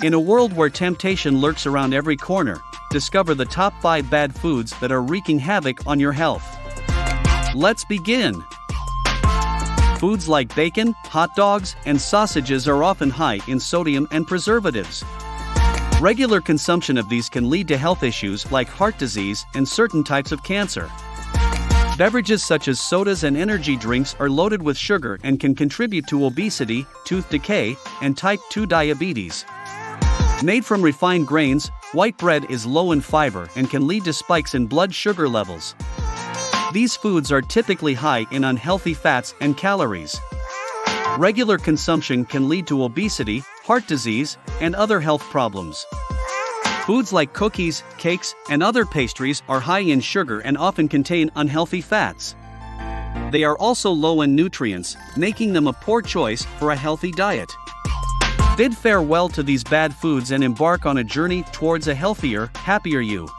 In a world where temptation lurks around every corner, discover the top 5 bad foods that are wreaking havoc on your health. Let's begin. Foods like bacon, hot dogs, and sausages are often high in sodium and preservatives. Regular consumption of these can lead to health issues like heart disease and certain types of cancer. Beverages such as sodas and energy drinks are loaded with sugar and can contribute to obesity, tooth decay, and type 2 diabetes. Made from refined grains, white bread is low in fiber and can lead to spikes in blood sugar levels. These foods are typically high in unhealthy fats and calories. Regular consumption can lead to obesity, heart disease, and other health problems. Foods like cookies, cakes, and other pastries are high in sugar and often contain unhealthy fats. They are also low in nutrients, making them a poor choice for a healthy diet. Bid farewell to these bad foods and embark on a journey towards a healthier, happier you.